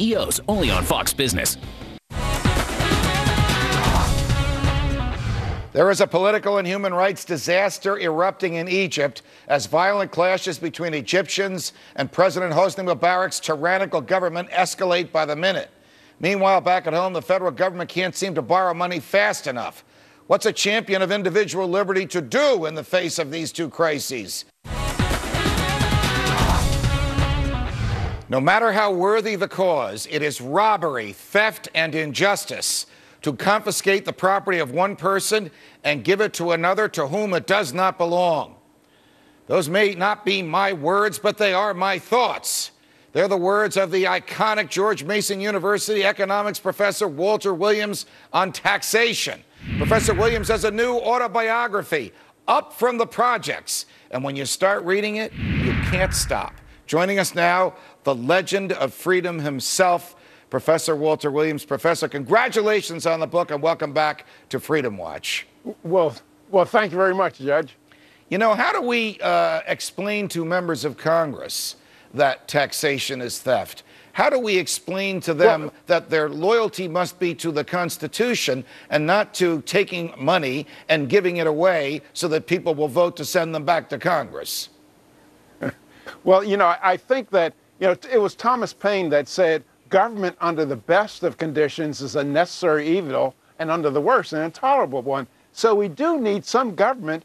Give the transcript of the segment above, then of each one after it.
CEOs, only on Fox Business. There is a political and human rights disaster erupting in Egypt as violent clashes between Egyptians and President Hosni Mubarak's tyrannical government escalate by the minute. Meanwhile, back at home, the federal government can't seem to borrow money fast enough. What's a champion of individual liberty to do in the face of these two crises? No matter how worthy the cause, it is robbery, theft, and injustice to confiscate the property of one person and give it to another to whom it does not belong. Those may not be my words, but they are my thoughts. They're the words of the iconic George Mason University economics professor Walter Williams on taxation. Professor Williams has a new autobiography, Up from the Projects, and when you start reading it, you can't stop. Joining us now, the legend of freedom himself, Professor Walter Williams. Professor, congratulations on the book and welcome back to Freedom Watch. Well, thank you very much, Judge. You know, how do we explain to members of Congress that taxation is theft? How do we explain to them that their loyalty must be to the Constitution and not to taking money and giving it away so that people will vote to send them back to Congress? Well, you know, I think that, it was Thomas Paine that said, government under the best of conditions is a necessary evil, and under the worst, an intolerable one. So we do need some government,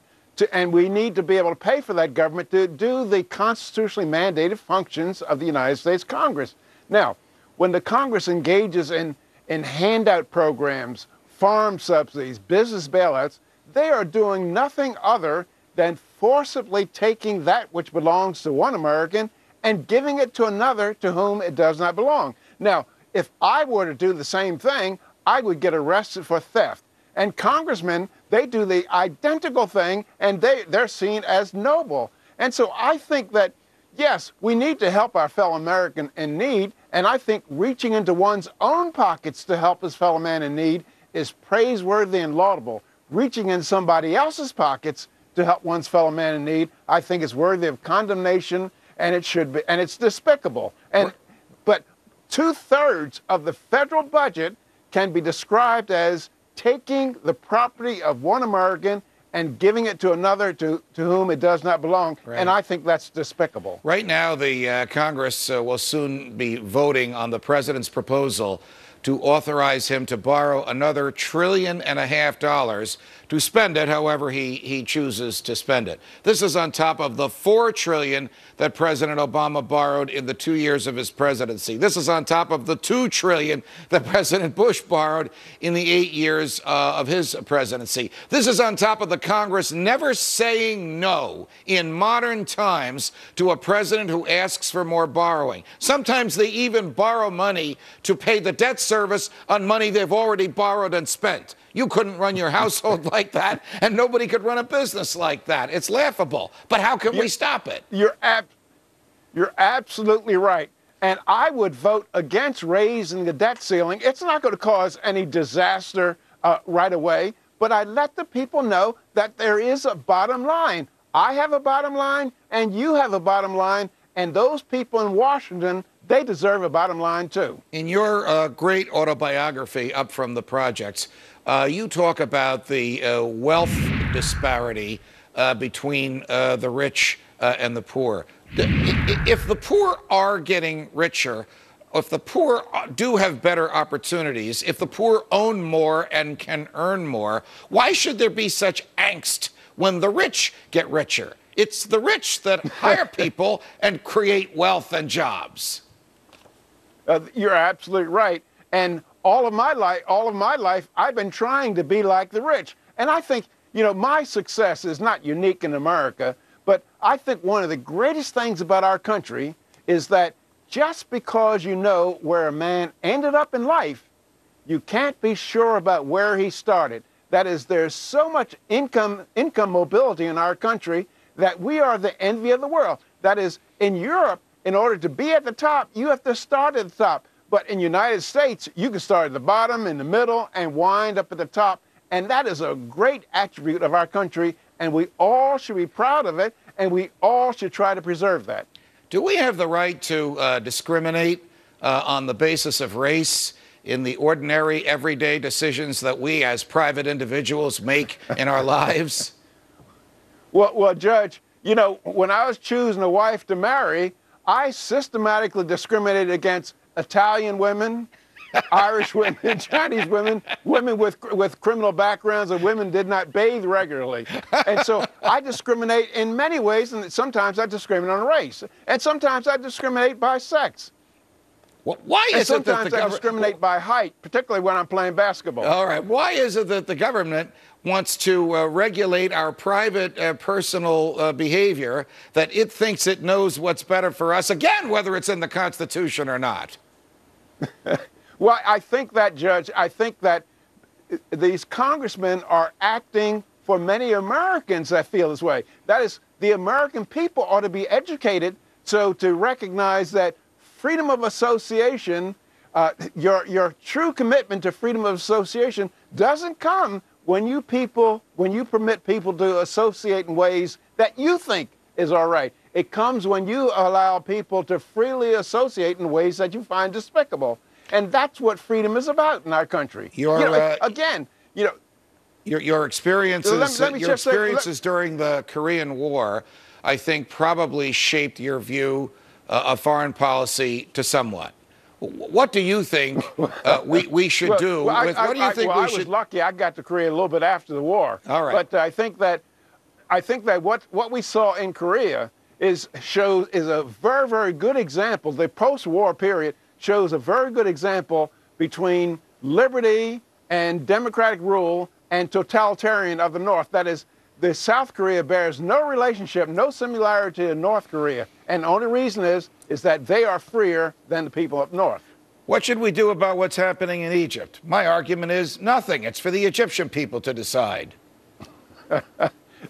and we need to be able to pay for that government to do the constitutionally mandated functions of the United States Congress. Now, when the Congress engages in handout programs, farm subsidies, business bailouts, they are doing nothing other than forcibly taking that which belongs to one American and giving it to another to whom it does not belong. Now, if I were to do the same thing, I would get arrested for theft. And congressmen, they do the identical thing, and they're seen as noble. And so I think that, yes, we need to help our fellow American in need, and I think reaching into one's own pockets to help his fellow man in need is praiseworthy and laudable. Reaching in somebody else's pockets to help one's fellow man in need, I think is worthy of condemnation, and it should be, and it's despicable. But 2/3 of the federal budget can be described as taking the property of one American and giving it to another to whom it does not belong. Right. And I think that's despicable. Right now, the Congress will soon be voting on the president's proposal to authorize him to borrow another $1.5 trillion to spend it however he chooses to spend it. This is on top of the $4 trillion that President Obama borrowed in the 2 years of his presidency. This is on top of the $2 trillion that President Bush borrowed in the 8 years of his presidency. This is on top of the Congress never saying no in modern times to a president who asks for more borrowing. Sometimes they even borrow money to pay the debt service on money they've already borrowed and spent. You couldn't run your household like that, and nobody could run a business like that. It's laughable. But how can we stop it? You're absolutely right. And I would vote against raising the debt ceiling. It's not going to cause any disaster right away, but I let the people know that there is a bottom line. I have a bottom line, and you have a bottom line, and those people in Washington, they deserve a bottom line, too. In your great autobiography, Up from the Projects, you talk about the wealth disparity between the rich and the poor. If the poor are getting richer, if the poor do have better opportunities, if the poor own more and can earn more, why should there be such angst when the rich get richer? It's the rich that hire people and create wealth and jobs. You're absolutely right. And all of my life, I've been trying to be like the rich. And I think, my success is not unique in America, but I think one of the greatest things about our country is that just because you know where a man ended up in life, you can't be sure about where he started. That is, there's so much income mobility in our country that we are the envy of the world. That is, in Europe, in order to be at the top, you have to start at the top. But in the United States, you can start at the bottom, in the middle, and wind up at the top. And that is a great attribute of our country, and we all should be proud of it, and we all should try to preserve that. Do we have the right to discriminate on the basis of race in the ordinary, everyday decisions that we as private individuals make in our lives? Well, Judge, you know, when I was choosing a wife to marry, I systematically discriminated against Italian women, Irish women, Chinese women, women with criminal backgrounds, and women did not bathe regularly. And so I discriminate in many ways, and sometimes I discriminate on race, and sometimes I discriminate by sex. Well, why is it that sometimes I discriminate by height, particularly when I'm playing basketball. All right. Why is it that the government wants to regulate our private, personal behavior, that it thinks it knows what's better for us, again, whether it's in the Constitution or not? Well, I think that, Judge, I think that these congressmen are acting for many Americans that feel this way. That is, the American people ought to be educated so to recognize that freedom of association, your true commitment to freedom of association doesn't come when you permit people to associate in ways that you think is all right. It comes when you allow people to freely associate in ways that you find despicable. And that's what freedom is about in our country. Your experiences during the Korean War, I think, probably shaped your view of foreign policy to somewhat. What do you think we should do? What do you think we should? I was lucky. I got to Korea a little bit after the war. All right. But I think that what we saw in Korea is a very, very good example. The post-war period shows a very good example between liberty and democratic rule and totalitarian of the North. That is, the South Korea bears no relationship, no similarity to North Korea. And the only reason is that they are freer than the people up north. What should we do about what's happening in Egypt? My argument is nothing. It's for the Egyptian people to decide.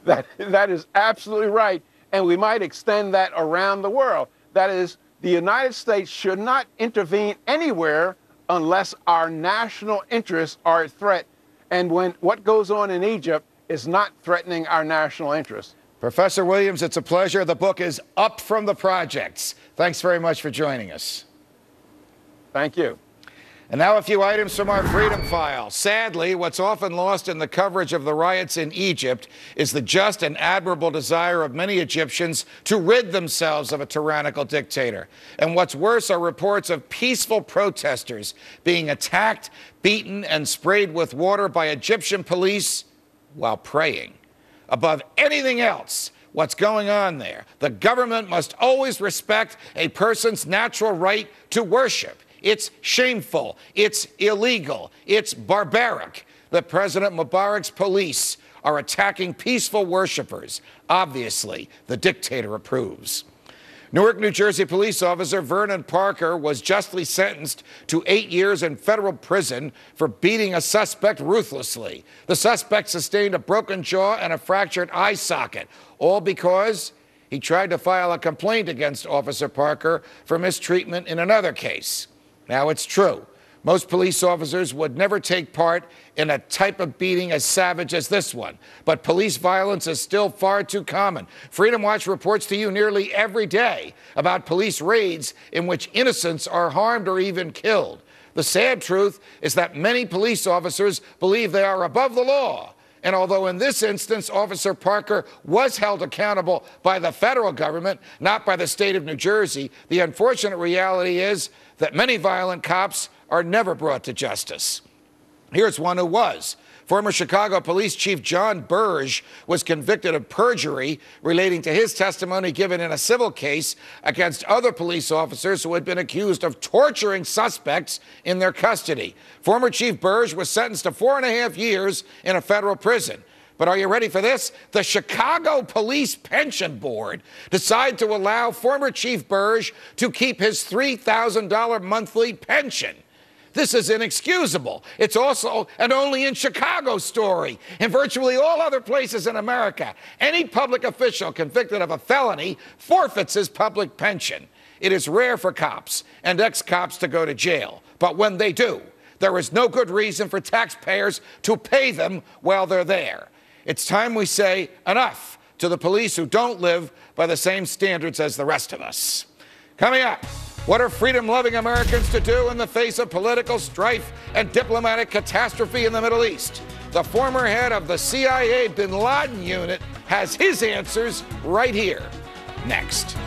That is absolutely right. And we might extend that around the world. That is, the United States should not intervene anywhere unless our national interests are at threat. And when what goes on in Egypt is not threatening our national interests. Professor Williams, it's a pleasure. The book is Up from the Projects. Thanks very much for joining us. Thank you. And now a few items from our Freedom File. Sadly, what's often lost in the coverage of the riots in Egypt is the just and admirable desire of many Egyptians to rid themselves of a tyrannical dictator. And what's worse are reports of peaceful protesters being attacked, beaten, and sprayed with water by Egyptian police while praying. Above anything else, what's going on there, the government must always respect a person's natural right to worship. It's shameful, it's illegal, it's barbaric that President Mubarak's police are attacking peaceful worshipers. Obviously, the dictator approves. Newark, New Jersey police officer Vernon Parker was justly sentenced to 8 years in federal prison for beating a suspect ruthlessly. The suspect sustained a broken jaw and a fractured eye socket, all because he tried to file a complaint against Officer Parker for mistreatment in another case. Now, it's true. Most police officers would never take part in a type of beating as savage as this one. But police violence is still far too common. Freedom Watch reports to you nearly every day about police raids in which innocents are harmed or even killed. The sad truth is that many police officers believe they are above the law. And although in this instance, Officer Parker was held accountable by the federal government, not by the state of New Jersey, the unfortunate reality is that many violent cops are never brought to justice. Here's one who was. Former Chicago Police Chief John Burge was convicted of perjury relating to his testimony given in a civil case against other police officers who had been accused of torturing suspects in their custody. Former Chief Burge was sentenced to 4.5 years in a federal prison. But are you ready for this? The Chicago Police Pension Board decided to allow former Chief Burge to keep his $3,000 monthly pension. This is inexcusable. It's also an only in Chicago story. In virtually all other places in America, any public official convicted of a felony forfeits his public pension. It is rare for cops and ex-cops to go to jail. But when they do, there is no good reason for taxpayers to pay them while they're there. It's time we say enough to the police who don't live by the same standards as the rest of us. Coming up, What are freedom-loving Americans to do in the face of political strife and diplomatic catastrophe in the Middle East? The former head of the CIA Bin Laden unit has his answers right here. Next.